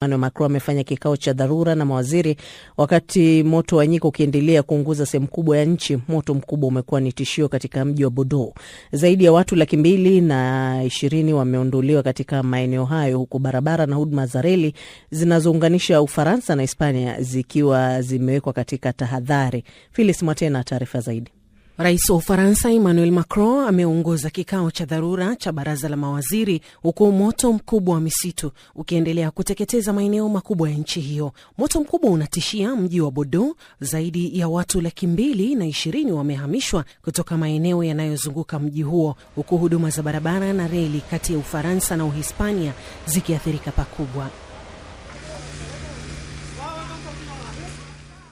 Emmanuel Macron amefanya kikao cha dharura na mawaziri wakati moto wa nyika ukiendelea kuunguza sehemu kubwa ya nchi. Moto mkubwa umekuwa ni tishio katika mji wa Bordeaux. Zaidi ya watu 220,000 wameondolewa katika maeneo hayo, huku barabara na huduma za reli zinazounganisha Ufaransa na Hispania zikiwa zimewekwa katika tahadhari. Phyllis Mwatena, taarifa zaidi. Rais wa Ufaransa Emmanuel Macron ameongoza kikao cha dharura cha baraza la mawaziri huku moto mkubwa wa misitu ukiendelea kuteketeza maeneo makubwa ya nchi hiyo. Moto mkubwa unatishia mji wa Bordeaux. Zaidi ya watu 220,000 wamehamishwa kutoka maeneo yanayozunguka mji huo, huku huduma za barabara na reli kati ya Ufaransa na Uhispania zikiathirika pakubwa.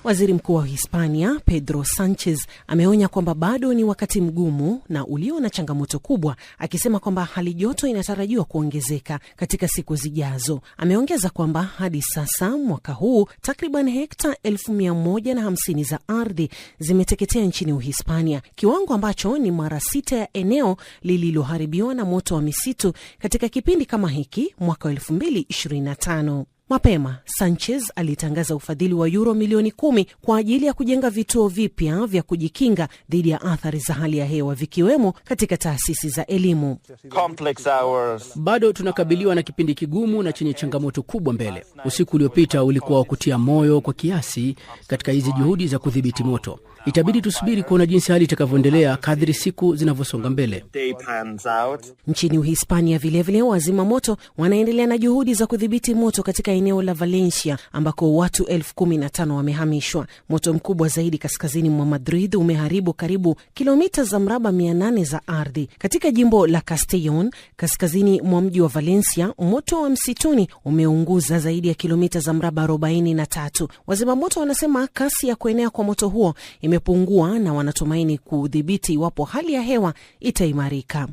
Waziri Mkuu wa Hispania Pedro Sanchez ameonya kwamba bado ni wakati mgumu na ulio na changamoto kubwa, akisema kwamba hali joto inatarajiwa kuongezeka katika siku zijazo. Ameongeza kwamba hadi sasa mwaka huu takriban hekta 150,000 za ardhi zimeteketea nchini Uhispania, kiwango ambacho ni mara 6 ya eneo lililoharibiwa na moto wa misitu katika kipindi kama hiki mwaka 2025. Mapema, Sanchez alitangaza ufadhili wa euro milioni 10 kwa ajili ya kujenga vituo vipya vya kujikinga dhidi ya athari za hali ya hewa, vikiwemo katika taasisi za elimu. Bado tunakabiliwa na kipindi kigumu na chenye changamoto kubwa mbele. Usiku uliopita ulikuwa wa kutia moyo kwa kiasi katika hizi juhudi za kudhibiti moto. Itabidi tusubiri kuona jinsi hali itakavyoendelea kadri siku zinavyosonga mbele. Nchini Uhispania vilevile, wazima moto wanaendelea na juhudi za kudhibiti moto katika eneo la Valencia ambako watu 15,000 wamehamishwa. Moto mkubwa zaidi kaskazini mwa Madrid umeharibu karibu kilomita za mraba 800 za ardhi. Katika jimbo la Castellón, kaskazini mwa mji wa Valencia, moto wa msituni umeunguza zaidi ya kilomita za mraba 43. Wazima moto wanasema kasi ya kuenea kwa moto huo imepungua na wanatumaini kudhibiti iwapo hali ya hewa itaimarika.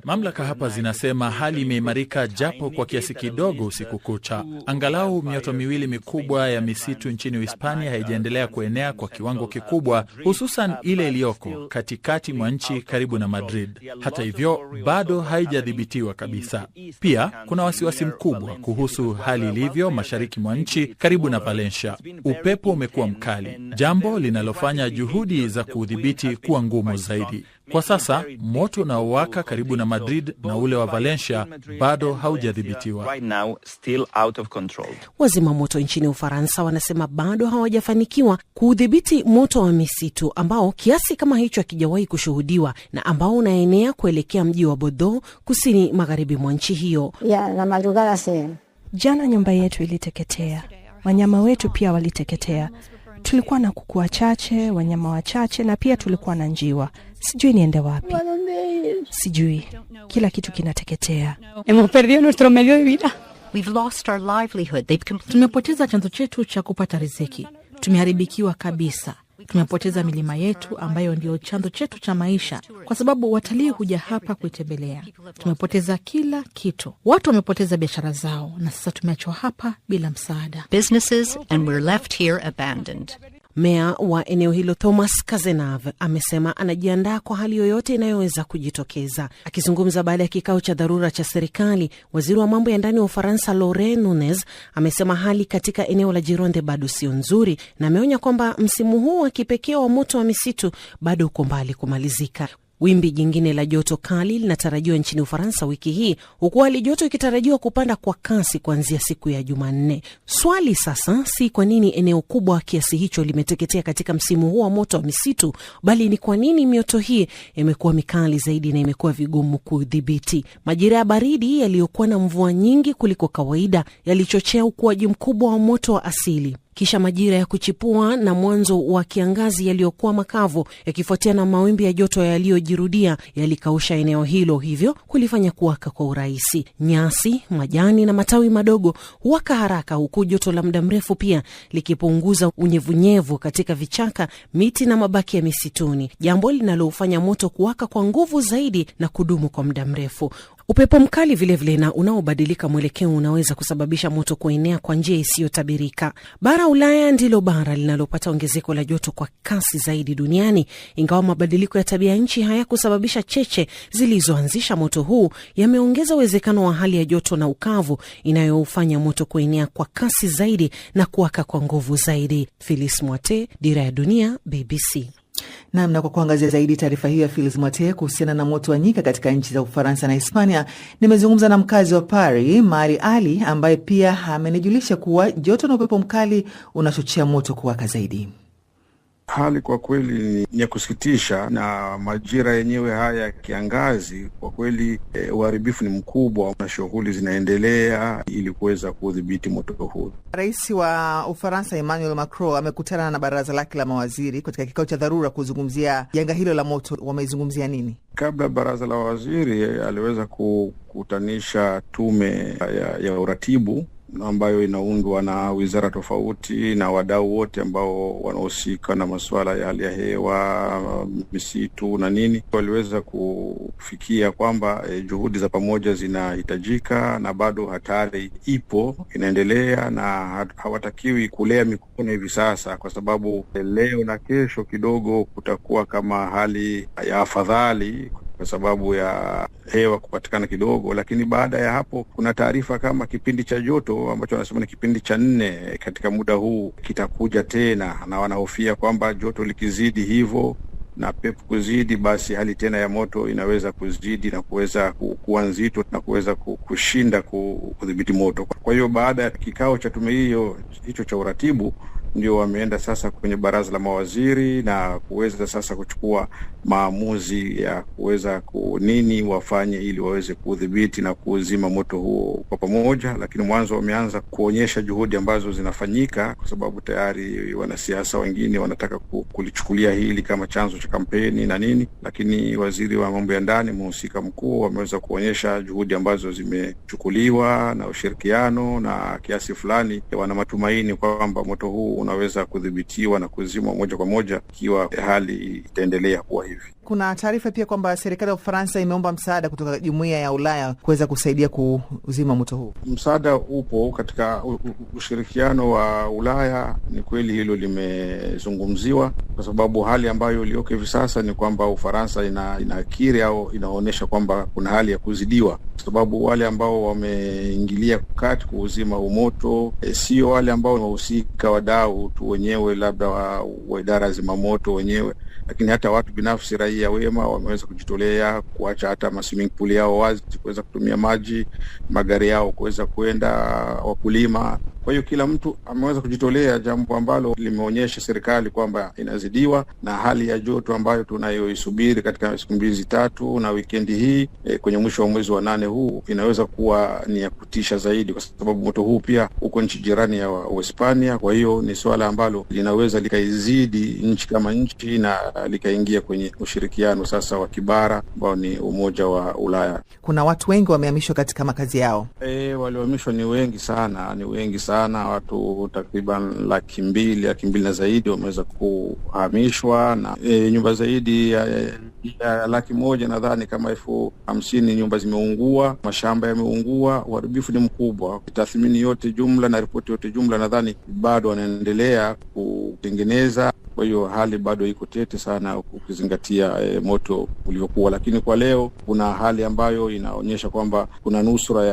Mamlaka hapa zinasema hali imeimarika japo kwa kiasi kidogo usiku kucha. Angalau mioto miwili mikubwa ya misitu nchini Hispania haijaendelea kuenea kwa kiwango kikubwa, hususan ile iliyoko katikati mwa nchi karibu na Madrid. Hata hivyo, bado haijadhibitiwa kabisa. Pia kuna wasiwasi mkubwa kuhusu hali ilivyo mashariki mwa nchi karibu na Valencia. Upepo umekuwa mkali, jambo linalofanya juhudi za kudhibiti kuwa ngumu zaidi. Kwa sasa moto unaowaka karibu na Madrid na ule wa Valencia bado haujadhibitiwa. Wazima moto nchini Ufaransa wanasema bado hawajafanikiwa kudhibiti moto wa misitu ambao kiasi kama hicho hakijawahi kushuhudiwa na ambao unaenea kuelekea mji wa Bordeaux kusini magharibi mwa nchi hiyo. Jana nyumba yetu iliteketea. Wanyama wetu pia waliteketea. Tulikuwa na kuku wachache, wanyama wachache na pia tulikuwa na njiwa. Sijui niende wapi. Sijui. Kila kitu kinateketea. Hemos perdido nuestro medio de vida. We've lost our livelihood. Tumepoteza chanzo chetu cha kupata riziki. Tumeharibikiwa kabisa. Tumepoteza milima yetu ambayo ndio chanzo chetu cha maisha, kwa sababu watalii huja hapa kuitembelea. Tumepoteza kila kitu. Watu wamepoteza biashara zao na sasa tumeachwa hapa bila msaada. Businesses and we're left here abandoned. Meya wa eneo hilo Thomas Cazenave amesema anajiandaa kwa hali yoyote inayoweza kujitokeza. Akizungumza baada ya kikao cha dharura cha serikali, waziri wa mambo ya ndani wa Ufaransa Laurent Nunez amesema hali katika eneo la Gironde bado sio nzuri na ameonya kwamba msimu huu wa kipekee wa moto wa misitu bado uko mbali kumalizika. Wimbi jingine la joto kali linatarajiwa nchini Ufaransa wiki hii, huku hali joto ikitarajiwa kupanda kwa kasi kuanzia siku ya Jumanne. Swali sasa si kwa nini eneo kubwa kiasi hicho limeteketea katika msimu huu wa moto wa misitu, bali ni kwa nini mioto hii imekuwa mikali zaidi na imekuwa vigumu kudhibiti. Majira ya baridi yaliyokuwa na mvua nyingi kuliko kawaida yalichochea ukuaji mkubwa wa moto wa asili. Kisha majira ya kuchipua na mwanzo wa kiangazi yaliyokuwa makavu yakifuatia na mawimbi ya joto yaliyojirudia yalikausha eneo hilo, hivyo kulifanya kuwaka kwa urahisi. Nyasi, majani na matawi madogo huwaka haraka, huku joto la muda mrefu pia likipunguza unyevunyevu katika vichaka, miti na mabaki ya misituni, jambo linalofanya moto kuwaka kwa nguvu zaidi na kudumu kwa muda mrefu. Upepo mkali vilevile na unaobadilika mwelekeo unaweza kusababisha moto kuenea kwa njia isiyotabirika. Bara Ulaya ndilo bara linalopata ongezeko la joto kwa kasi zaidi duniani, ingawa mabadiliko ya tabia nchi hayakusababisha cheche zilizoanzisha moto huu, yameongeza uwezekano wa hali ya joto na ukavu inayofanya moto kuenea kwa kasi zaidi na kuwaka kwa nguvu zaidi. Phyllis Mwate, Dira ya Dunia, BBC. Na kwa kuangazia zaidi taarifa hiyo ya Phyllis Mwate kuhusiana na moto wa nyika katika nchi za Ufaransa na Hispania, nimezungumza na mkazi wa Paris, Mari Ali, ambaye pia amenijulisha kuwa joto na upepo mkali unachochea moto kuwaka zaidi. Hali kwa kweli ni ya kusikitisha, na majira yenyewe haya ya kiangazi kwa kweli uharibifu ni mkubwa na shughuli zinaendelea ili kuweza kudhibiti moto huu. Rais wa Ufaransa Emmanuel Macron amekutana na baraza lake la mawaziri katika kikao cha dharura kuzungumzia janga hilo la moto. Wamezungumzia nini? Kabla baraza la waziri aliweza kukutanisha tume ya uratibu ambayo inaundwa na wizara tofauti na wadau wote ambao wanahusika na masuala ya hali ya hewa, misitu na nini. Waliweza kufikia kwamba juhudi za pamoja zinahitajika na bado hatari ipo inaendelea, na hawatakiwi kulea mikono hivi sasa, kwa sababu leo na kesho kidogo kutakuwa kama hali ya afadhali kwa sababu ya hewa kupatikana kidogo, lakini baada ya hapo kuna taarifa kama kipindi cha joto ambacho wanasema ni kipindi cha 4 katika muda huu kitakuja tena, na wanahofia kwamba joto likizidi hivyo na pepo kuzidi, basi hali tena ya moto inaweza kuzidi na kuweza kuwa nzito na kuweza kushinda kudhibiti moto. Kwa hiyo baada ya kikao cha tume hicho cha uratibu, ndio wameenda sasa kwenye baraza la mawaziri na kuweza sasa kuchukua maamuzi ya kuweza nini wafanye ili waweze kudhibiti na kuzima moto huo kwa pamoja. Lakini mwanzo wameanza kuonyesha juhudi ambazo zinafanyika, kwa sababu tayari wanasiasa wengine wanataka kulichukulia hili kama chanzo cha kampeni na nini, lakini waziri wa mambo ya ndani, mhusika mkuu, wameweza kuonyesha juhudi ambazo zimechukuliwa na ushirikiano, na kiasi fulani wana matumaini kwamba moto huu unaweza kudhibitiwa na kuzimwa moja kwa moja ikiwa hali itaendelea kuwa hivi. Kuna taarifa pia kwamba serikali ya Ufaransa imeomba msaada kutoka Jumuiya ya Ulaya kuweza kusaidia kuzima moto huu. Msaada upo katika ushirikiano wa Ulaya. Ni kweli hilo limezungumziwa, kwa sababu hali ambayo iliyoko hivi sasa ni kwamba Ufaransa inakiri au inaonyesha kwamba kuna hali ya kuzidiwa, kwa sababu wale ambao wameingilia kati kuuzima umoto sio wale ambao wahusika wadau tu wenyewe, labda wa idara ya zimamoto wenyewe, lakini hata watu binafsi, raia wema, wameweza kujitolea kuacha hata swimming pool yao wazi kuweza kutumia maji, magari yao kuweza kwenda, wakulima. Kwa hiyo kila mtu ameweza kujitolea, jambo ambalo limeonyesha serikali kwamba inazidiwa na hali ya joto ambayo tunayoisubiri katika siku 2-3 na wikendi hii kwenye mwisho wa mwezi wa 8 huu inaweza kuwa ni ya kutisha zaidi, kwa sababu moto huu pia uko nchi jirani ya Uhispania. Kwa hiyo ni swala ambalo linaweza likaizidi nchi kama nchi na likaingia kwenye ushirikiano sasa wa kibara ambao ni Umoja wa Ulaya. Kuna watu wengi wamehamishwa katika makazi yao. Waliohamishwa ni wengi sana, watu takriban 200,000 na zaidi wameweza kuhamishwa, na nyumba zaidi ya 100,000 nadhani kama 50,000 nyumba zimeungua, mashamba yameungua. Uharibifu ni mkubwa. Tathmini yote jumla na ripoti yote jumla nadhani bado wanaendelea kutengeneza. Kwa hiyo hali bado iko tete sana ukizingatia moto uliokuwa, lakini kwa leo kuna hali ambayo inaonyesha kwamba kuna nusura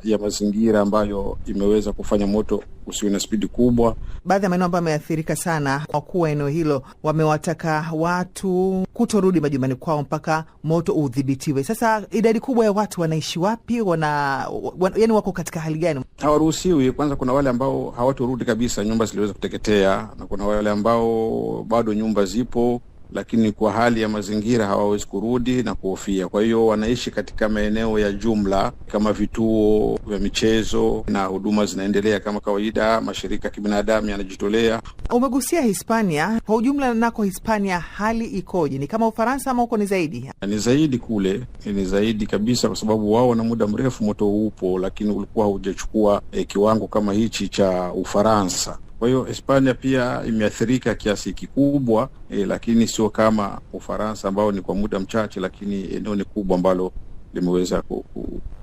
ya mazingira ambayo imeweza kufanya moto usiwe na spidi kubwa. Baadhi ya maeneo ambayo yameathirika sana, wakuu wa eneo hilo wamewataka watu kutorudi majumbani kwao mpaka moto udhibitiwe. Sasa idadi kubwa ya watu wanaishi wapi? Yaani wako katika hali gani? Hawaruhusiwi. Kwanza kuna wale ambao hawatorudi kabisa, nyumba ziliweza kuteketea, na kuna wale ambao bado nyumba zipo lakini kwa hali ya mazingira hawawezi kurudi na kuhofia. Kwa hiyo wanaishi katika maeneo ya jumla kama vituo vya michezo, na huduma zinaendelea kama kawaida. Mashirika ya kibinadamu yanajitolea. Umegusia Hispania kwa ujumla, nako Hispania hali ikoje? Ni kama Ufaransa ama huko ni zaidi? Ni zaidi kule, ni zaidi kabisa, kwa sababu wao na muda mrefu moto upo, lakini ulikuwa haujachukua kiwango kama hichi cha Ufaransa. Kwa hiyo Hispania pia imeathirika kiasi kikubwa, lakini sio kama Ufaransa ambao ni kwa muda mchache, lakini eneo ni kubwa ambalo limeweza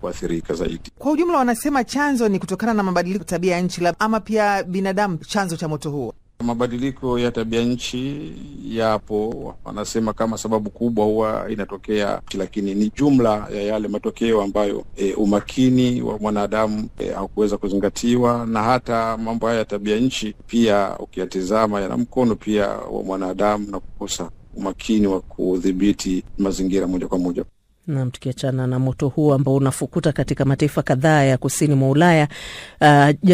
kuathirika zaidi. Kwa ujumla wanasema chanzo ni kutokana na mabadiliko ya tabia nchi, ama pia binadamu chanzo cha moto huo. Mabadiliko ya tabia nchi yapo, wanasema kama sababu kubwa huwa inatokea, lakini ni jumla ya yale matokeo ambayo umakini wa mwanadamu haukuweza kuzingatiwa, na hata mambo haya ya tabia nchi pia ukiyatazama yana mkono pia wa mwanadamu na kukosa umakini wa kudhibiti mazingira moja kwa moja. Na tukiachana na moto huu ambao unafukuta katika mataifa kadhaa ya kusini mwa Ulaya,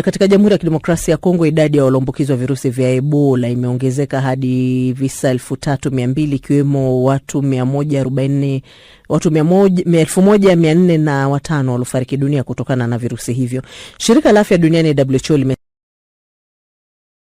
katika Jamhuri ya Kidemokrasia ya Kongo idadi ya walioambukizwa virusi vya Ebola imeongezeka hadi visa 3200 ikiwemo watu 1405 waliofariki dunia kutokana na virusi hivyo. Shirika la Afya Duniani WHO